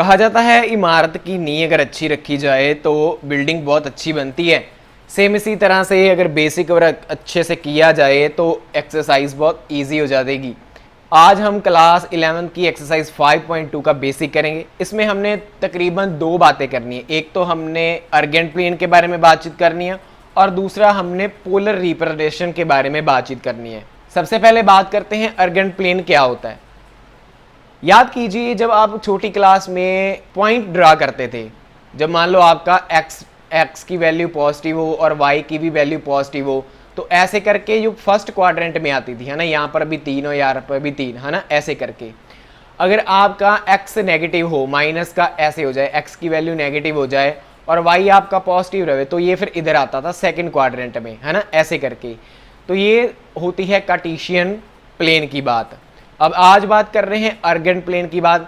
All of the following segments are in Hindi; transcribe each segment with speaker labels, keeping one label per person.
Speaker 1: कहा जाता है इमारत की नींव अगर अच्छी रखी जाए तो बिल्डिंग बहुत अच्छी बनती है। सेम इसी तरह से अगर बेसिक वर्क अच्छे से किया जाए तो एक्सरसाइज बहुत इजी हो जाएगी। आज हम क्लास 11 की एक्सरसाइज 5.2 का बेसिक करेंगे। इसमें हमने तकरीबन दो बातें करनी है। एक तो हमने अर्गेंट प्लेन के बारे में बातचीत करनी है और दूसरा हमने पोलर रिप्रेजेंटेशन के बारे में बातचीत करनी है। सबसे पहले बात करते हैं अर्गेंट प्लेन क्या होता है। याद कीजिए जब आप छोटी क्लास में पॉइंट ड्रा करते थे, जब मान लो आपका एक्स की वैल्यू पॉजिटिव हो और वाई की भी वैल्यू पॉजिटिव हो, तो ऐसे करके जो फर्स्ट क्वाड्रेंट में आती थी, है ना, यहाँ पर भी 3 और यहाँ पर भी 3, है ना, ऐसे करके। अगर आपका एक्स नेगेटिव हो, माइनस का ऐसे हो जाए, एक्स की वैल्यू नेगेटिव हो जाए और वाई आपका पॉजिटिव रहे, तो ये फिर इधर आता था सेकेंड क्वाड्रेंट में, है ना, ऐसे करके। तो ये होती है कार्टेशियन प्लेन की बात। अब आज बात कर रहे हैं अर्गेंट प्लेन की बात।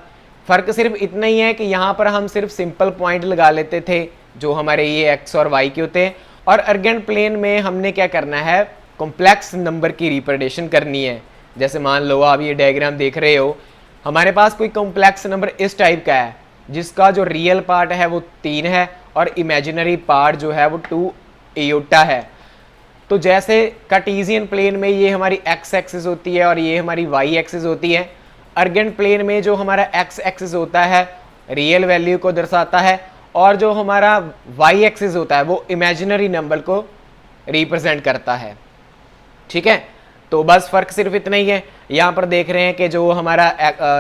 Speaker 1: फ़र्क सिर्फ इतना ही है कि यहाँ पर हम सिर्फ सिंपल पॉइंट लगा लेते थे जो हमारे ये एक्स और वाई के होते हैं, और अर्गेंट प्लेन में हमने क्या करना है, कॉम्प्लेक्स नंबर की रिप्रेजेंटेशन करनी है। जैसे मान लो आप ये डायग्राम देख रहे हो, हमारे पास कोई कॉम्प्लेक्स नंबर इस टाइप का है जिसका जो रियल पार्ट है वो 3 है और इमेजिनरी पार्ट जो है वो 2 एयोटा है। तो जैसे कार्टेशियन प्लेन में ये हमारी एक्स एक्सिस होती है और ये हमारी वाई एक्सिस होती है, अर्गेंट प्लेन में जो हमारा एक्स एक्सिस होता है रियल वैल्यू को दर्शाता है और जो हमारा वाई एक्सिस होता है वो इमेजिनरी नंबर को रिप्रेजेंट करता है। ठीक है, तो बस फर्क सिर्फ इतना ही है। यहाँ पर देख रहे हैं कि जो हमारा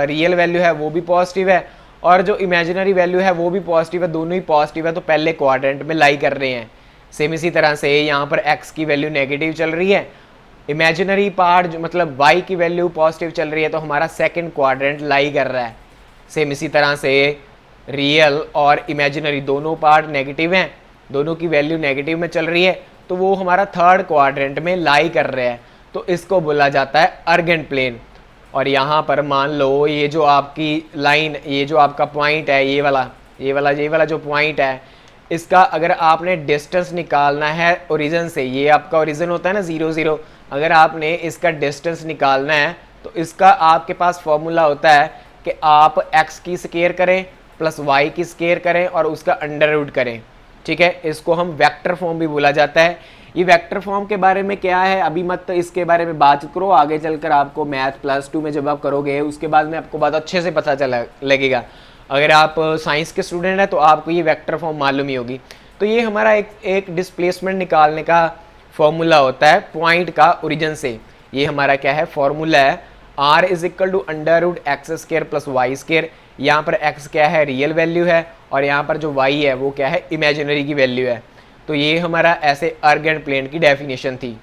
Speaker 1: रियल वैल्यू है वो भी पॉजिटिव है और जो इमेजिनरी वैल्यू है वो भी पॉजिटिव है, दोनों ही पॉजिटिव है, तो पहले क्वाड्रेंट में लाई कर रहे हैं। सेम इसी तरह से यहाँ पर x की वैल्यू नेगेटिव चल रही है, इमेजिनरी पार्ट मतलब y की वैल्यू पॉजिटिव चल रही है, तो हमारा सेकंड क्वाड्रेंट लाई कर रहा है। सेम इसी तरह से रियल और इमेजिनरी दोनों पार्ट नेगेटिव हैं, दोनों की वैल्यू नेगेटिव में चल रही है, तो वो हमारा थर्ड क्वाड्रेंट में लाई कर रहे हैं, तो इसको बोला जाता है अर्गेंट प्लेन। और यहाँ पर मान लो ये जो आपकी लाइन, ये जो आपका पॉइंट है, ये वाला जो पॉइंट है, इसका अगर आपने डिस्टेंस निकालना है ओरिजिन से, ये आपका ओरिजिन होता है ना 0 0, अगर आपने इसका डिस्टेंस निकालना है तो इसका आपके पास फॉर्मूला होता है कि आप x की स्क्वायर करें प्लस y की स्क्वायर करें और उसका अंडर रूट करें। ठीक है, इसको हम वेक्टर फॉर्म भी बोला जाता है। ये वेक्टर फॉर्म के बारे में क्या है अभी मत इसके बारे में बात करो, आगे चलकर आपको मैथ +2 में जब आप करोगे उसके बाद में आपको बात अच्छे से पता चला लगेगा। अगर आप साइंस के स्टूडेंट हैं तो आपको ये वेक्टर फॉर्म मालूम ही होगी। तो ये हमारा एक डिस्प्लेसमेंट निकालने का फॉर्मूला होता है पॉइंट का ओरिजिन से। ये हमारा क्या है, फॉर्मूला है r = √x² + y²। यहाँ पर x क्या है, रियल वैल्यू है, और यहाँ पर जो y है वो क्या है, इमेजिनरी की वैल्यू है। तो ये हमारा ऐसे अर्गेंट प्लेन की डेफिनेशन थी।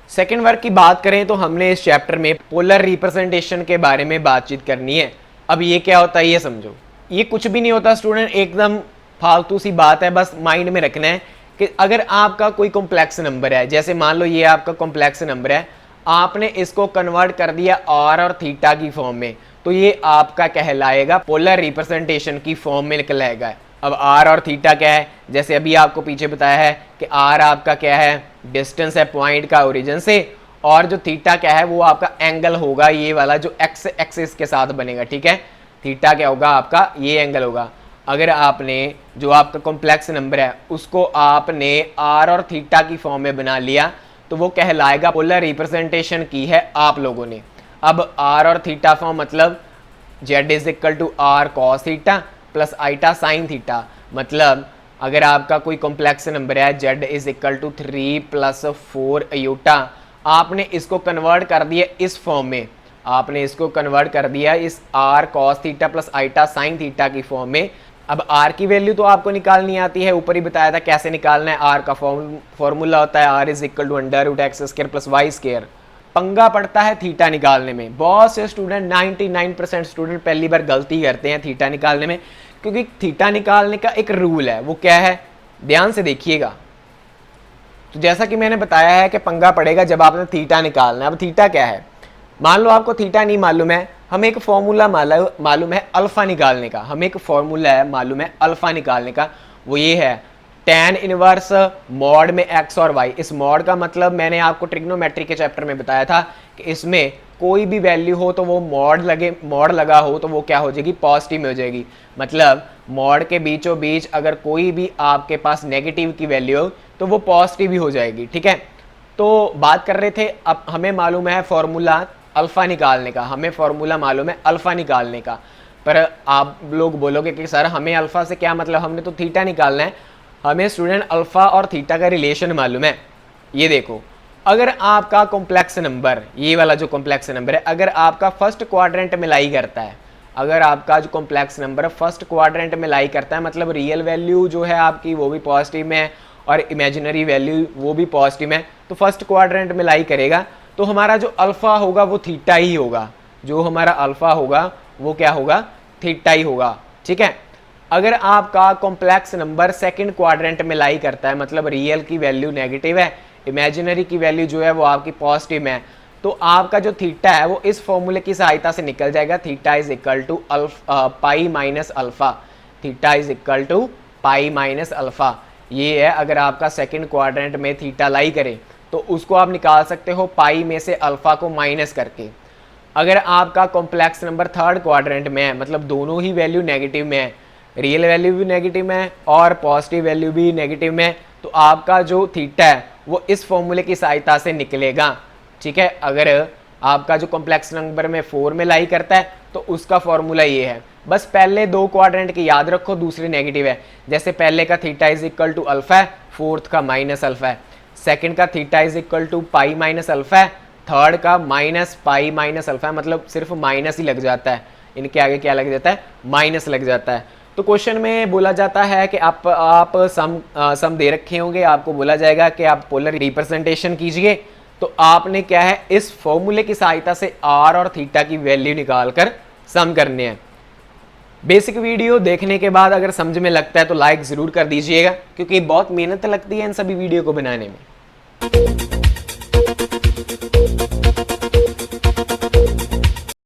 Speaker 1: सेकेंड वर्क की बात करें तो हमने इस चैप्टर में पोलर रिप्रेजेंटेशन के बारे में बातचीत करनी है। अब ये क्या होता है ये समझो, ये कुछ भी नहीं होता स्टूडेंट, एकदम फालतू सी बात है, बस माइंड में रखना है कि अगर आपका कोई कॉम्प्लेक्स नंबर है, जैसे मान लो ये आपका कॉम्प्लेक्स नंबर है, आपने इसको कन्वर्ट कर दिया r और थीटा की फॉर्म में, तो ये आपका कहलाएगा पोलर रिप्रेजेंटेशन की फॉर्म में निकल आएगा। अब r और थीटा क्या है, जैसे अभी आपको पीछे बताया है कि r आपका क्या है, डिस्टेंस है पॉइंट का ओरिजिन से, और जो थीटा क्या है वो आपका एंगल होगा, ये वाला जो एक्स एक्सिस के साथ बनेगा। ठीक है, थीटा क्या होगा आपका, ये एंगल होगा। अगर आपने जो आपका कॉम्प्लेक्स नंबर है उसको आपने r और थीटा की फॉर्म में बना लिया तो वो कहलाएगा पोलर रिप्रेजेंटेशन की है आप लोगों ने। अब r और थीटा फॉर्म मतलब z = r cos theta plus iota sine theta, मतलब अगर आपका कोई कॉम्प्लेक्स नंबर है z = 3 + 4 अयोटा, आपने इसको कन्वर्ट कर दिया इस फॉर्म में, आपने इसको कन्वर्ट कर दिया इस r cos theta plus iota sine theta की फॉर्म में। अब r की वैल्यू तो आपको निकालनी आती है, ऊपर ही बताया था कैसे निकालना है। r का फॉर्मूला होता है r = √x² + y²। पंगा पड़ता है थीटा निकालने में। बहुत से स्टूडेंट 99% स्टूडेंट पहली बार गलती करते हैं थीटा निकालने में, क्योंकि थीटा निकालने का एक रूल है, वो क्या है, ध्यान से देखिएगा। तो जैसा कि मैंने बताया है कि पंगा पड़ेगा जब आपने थीटा निकालना है। अब थीटा क्या है, मान लो आपको थीटा नहीं मालूम है, हमें एक फॉर्मूला मालूम है अल्फा निकालने का, हमें एक फॉर्मूला है मालूम है अल्फा निकालने का, वो ये है tan इनवर्स मॉड में x और y। इस मॉड का मतलब मैंने आपको ट्रिग्नोमेट्री के चैप्टर में बताया था कि इसमें कोई भी वैल्यू हो तो वो मॉड लगा हो तो वो क्या हो जाएगी, पॉजिटिव में हो जाएगी। मतलब मॉड के बीचों बीच अगर कोई भी आपके पास नेगेटिव की वैल्यू हो तो वो पॉजिटिव ही हो जाएगी। ठीक है, तो बात कर रहे थे, अब हमें मालूम है फॉर्मूला अल्फा निकालने का, हमें फॉर्मूला मालूम है अल्फा निकालने का। पर आप लोग बोलोगे कि सर हमें अल्फा से क्या मतलब, हमने तो थीटा निकालना है। हमें स्टूडेंट अल्फा और थीटा का रिलेशन मालूम है। ये देखो, अगर आपका कॉम्प्लेक्स नंबर, ये वाला जो कॉम्प्लेक्स नंबर है, अगर आपका फर्स्ट क्वाड्रेंट में लाई करता है, अगर आपका जो कॉम्प्लेक्स नंबर फर्स्ट क्वाड्रेंट में लाई करता है, मतलब रियल वैल्यू जो है आपकी वो भी पॉजिटिव में है और इमेजिनरी वैल्यू वो भी पॉजिटिव में, तो फर्स्ट क्वाड्रेंट में लाई करेगा, तो हमारा जो अल्फा होगा वो थीटा ही होगा। जो हमारा अल्फा होगा वो क्या होगा, थीटा ही होगा। ठीक है, अगर आपका कॉम्प्लेक्स नंबर सेकंड क्वाड्रेंट में लाई करता है, मतलब रियल की वैल्यू नेगेटिव है, इमेजिनरी की वैल्यू जो है वो आपकी पॉजिटिव में है, तो आपका जो थीटा है वो इस फॉर्मूले की सहायता से निकल जाएगा। Theta is equal to pi minus alpha. Theta is equal to pi minus alpha. ये है, अगर आपका सेकंड क्वाड्रेंट में थीटा लाई करे तो उसको आप निकाल सकते हो पाई में से अल्फा को माइनस करके। अगर आपका कॉम्प्लेक्स नंबर थर्ड क्वाड्रेंट में है, मतलब दोनों ही वैल्यू नेगेटिव में है, रियल वैल्यू भी नेगेटिव में है और पॉजिटिव वैल्यू भी नेगेटिव में है, तो आपका जो थीटा है वो इस फॉर्मूले की सहायता से निकलेगा। ठीक है, अगर आपका जो कॉम्प्लेक्स नंबर में 4 में लाई करता है तो उसका फॉर्मूला ये है। बस पहले दो क्वाड्रेंट की याद रखो, दूसरे नेगेटिव है। जैसे पहले का theta is equal to alpha है, फोर्थ का माइनस अल्फा है। सेकंड का theta is equal to pi minus alpha है, थर्ड का माइनस पाई माइनस अल्फा है, मतलब सिर्फ माइनस ही लग जाता है, इनके आगे क्या लग जाता है, माइनस लग जाता है। तो क्वेश्चन में बोला जाता है कि आप सम दे रखे होंगे, आपको बोला जाएगा कि आप पोलर रिप्रेजेंटेशन कीजिए, तो आपने क्या है, इस फॉर्मूले की सहायता से आर और थीटा की वैल्यू निकाल कर सम करने हैं। बेसिक वीडियो देखने के बाद अगर समझ में लगता है तो लाइक ज़रूर कर दीजिएगा, क्योंकि बहुत मेहनत लगती है इन सभी वीडियो को बनाने में।